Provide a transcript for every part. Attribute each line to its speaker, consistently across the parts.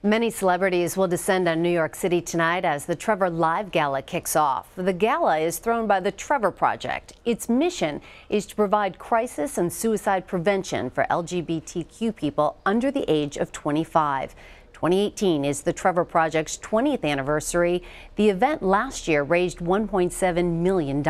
Speaker 1: Many celebrities will descend on New York City tonight as the Trevor Live Gala kicks off. The gala is thrown by the Trevor Project. Its mission is to provide crisis and suicide prevention for LGBTQ people under the age of 25. 2018 is the Trevor Project's 20th anniversary. The event last year raised $1.7 million.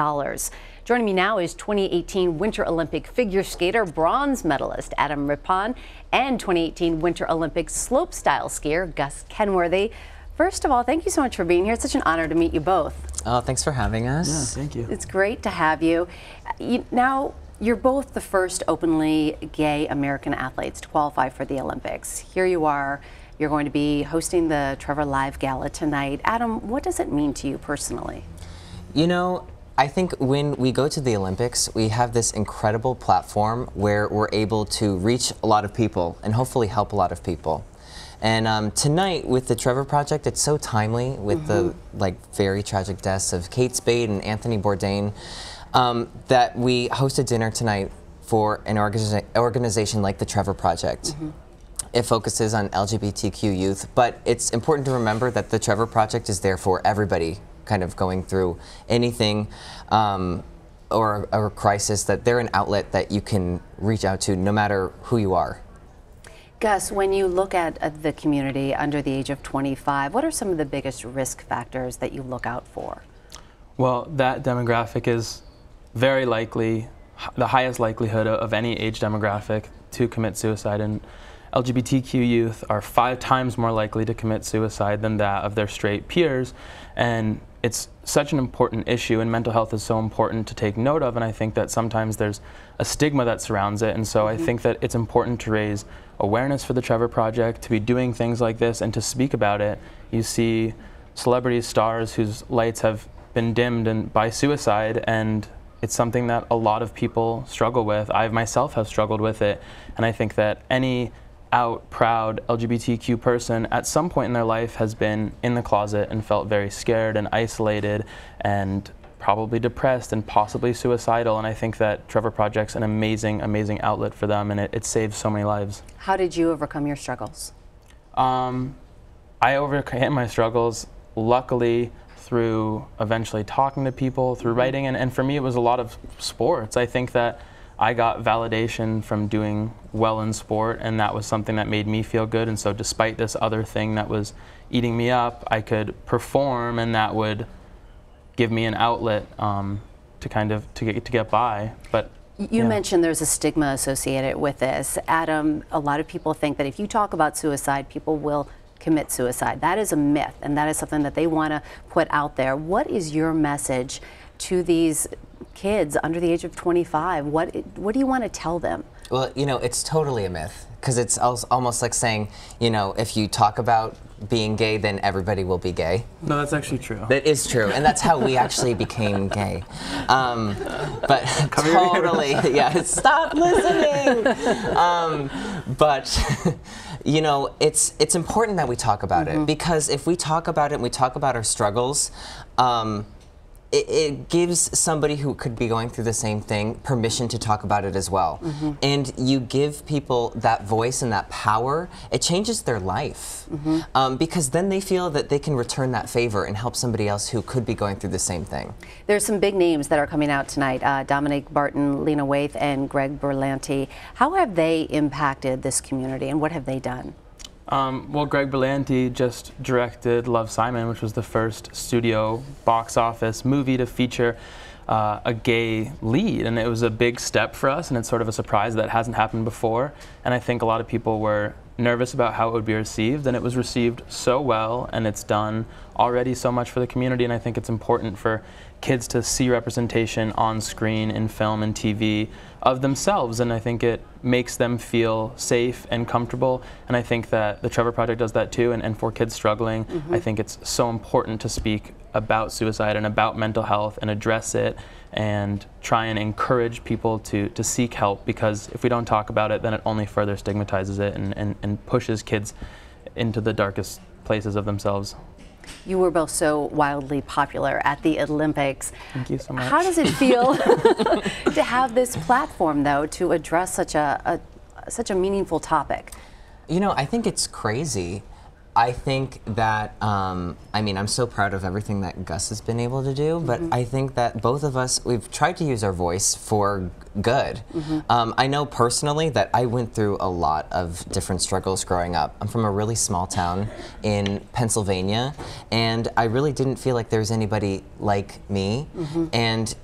Speaker 1: Joining me now is 2018 Winter Olympic figure skater bronze medalist Rippon and 2018 Winter Olympic slopestyle skier Gus Kenworthy. First of all, thank you so much for being here. It's such an honor to meet you both.
Speaker 2: Oh, thanks for having us.
Speaker 3: Yeah, thank you.
Speaker 1: It's great to have you. Now, you're both the first openly gay American athletes to qualify for the Olympics. Here you are. You're going to be hosting the Trevor Live Gala tonight. Adam, what does it mean to you personally?
Speaker 2: You know, I think when we go to the Olympics, we have this incredible platform where we're able to reach a lot of people and hopefully help a lot of people. And tonight with the Trevor Project, it's so timely with the very tragic deaths of Kate Spade and Anthony Bourdain that we host a dinner tonight for an organization like the Trevor Project. It focuses on LGBTQ youth, but it's important to remember that the Trevor Project is there for everybody kind of going through anything or a crisis, that they're an outlet that you can reach out to no matter who you are.
Speaker 1: Gus, when you look at the community under the age of 25, what are some of the biggest risk factors that you look out for?
Speaker 3: Well, that demographic is very likely, the highest likelihood of any age demographic to commit suicide, and LGBTQ youth are 5 times more likely to commit suicide than that of their straight peers, and it's such an important issue, and mental health is so important to take note of, and I think that sometimes there's a stigma that surrounds it, and so I think that it's important to raise awareness for the Trevor Project, to be doing things like this and to speak about it. You see celebrity stars whose lights have been dimmed by suicide, and it's something that a lot of people struggle with. I myself have struggled with it, and I think that any out, proud LGBTQ person at some point in their life has been in the closet and felt very scared and isolated and probably depressed and possibly suicidal, and I think that Trevor Project's an amazing, amazing outlet for them, and it saves so many lives.
Speaker 1: How did you overcome your struggles?
Speaker 3: I overcame my struggles, luckily, through eventually talking to people, through writing, and for me it was a lot of sports. I think that I got validation from doing well in sport, and that was something that made me feel good, and so despite this other thing that was eating me up, I could perform, and that would give me an outlet to get by. But
Speaker 1: you mentioned there's a stigma associated with this. Adam, a lot of people think that if you talk about suicide, people will commit suicide. That is a myth, and that is something that they want to put out there. What is your message to these kids under the age of 25? What do you want to tell them?
Speaker 2: Well, you know, it's totally a myth, because it's almost like saying, you know, if you talk about being gay, then everybody will be gay.
Speaker 3: No, that's actually true.
Speaker 2: That is true, and that's how we actually became gay. But totally, yeah, stop listening. But you know, it's important that we talk about it, because if we talk about it and we talk about our struggles, it gives somebody who could be going through the same thing permission to talk about it as well. And you give people that voice and that power, it changes their life. Because then they feel that they can return that favor and help somebody else who could be going through the same thing. There's
Speaker 1: some big names that are coming out tonight, Dominic Barton, Lena Waithe, and Greg Berlanti. How have they impacted this community, and what have they done?
Speaker 3: Well, Greg Berlanti just directed Love, Simon, which was the first studio box office movie to feature a gay lead, and it was a big step for us, and it's sort of a surprise that hasn't happened before, and I think a lot of people were nervous about how it would be received, and it was received so well, and it's done already so much for the community, and I think it's important for kids to see representation on screen, in film and TV of themselves, and I think it makes them feel safe and comfortable, and I think that the Trevor Project does that too, and for kids struggling, I think it's so important to speak about suicide and about mental health and address it and try and encourage people to seek help, because if we don't talk about it, then it only further stigmatizes it and pushes kids into the darkest places of themselves.
Speaker 1: You were both so wildly popular at the Olympics.
Speaker 3: Thank you so much.
Speaker 1: How does it feel to have this platform, though, to address such a meaningful topic?
Speaker 2: You know, I think it's crazy I think that, I mean, I'm so proud of everything that Gus has been able to do, but I think that both of us, we've tried to use our voice for good. I know personally that I went through a lot of different struggles growing up. I'm from a really small town in Pennsylvania, and I really didn't feel like there was anybody like me. And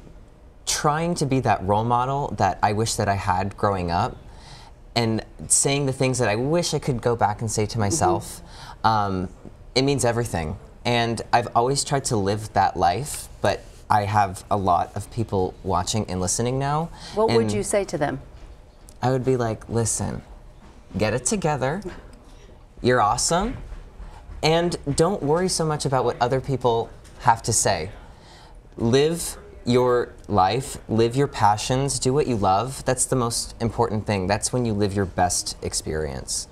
Speaker 2: trying to be that role model that I wish that I had growing up, and saying the things that I wish I could go back and say to myself, it means everything. And I've always tried to live that life, but I have a lot of people watching and listening now.
Speaker 1: What would you say to them?
Speaker 2: I would be like, listen, get it together. You're awesome. And don't worry so much about what other people have to say. Live your life, live your passions, do what you love. That's the most important thing. That's when you live your best experience.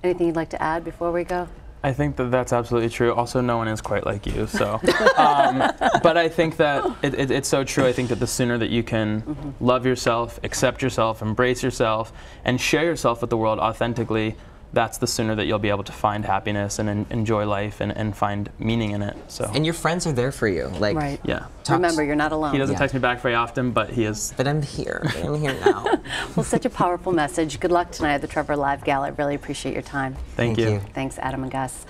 Speaker 1: Anything you'd like to add before we go?
Speaker 3: I think that that's absolutely true. Also, no one is quite like you, so. But I think that it's so true. I think that the sooner that you can love yourself, accept yourself, embrace yourself, and share yourself with the world authentically, that's the sooner that you'll be able to find happiness and enjoy life and find meaning in it. So.
Speaker 2: And your friends are there for you. Like,
Speaker 1: right.
Speaker 3: Yeah.
Speaker 1: Remember, you're not alone.
Speaker 3: He doesn't text me back very often, but he is.
Speaker 2: But I'm here. I'm here now.
Speaker 1: Well, such a powerful message. Good luck tonight at the Trevor Live Gala. I really appreciate your time.
Speaker 3: Thank you.
Speaker 1: Thanks, Adam and Gus.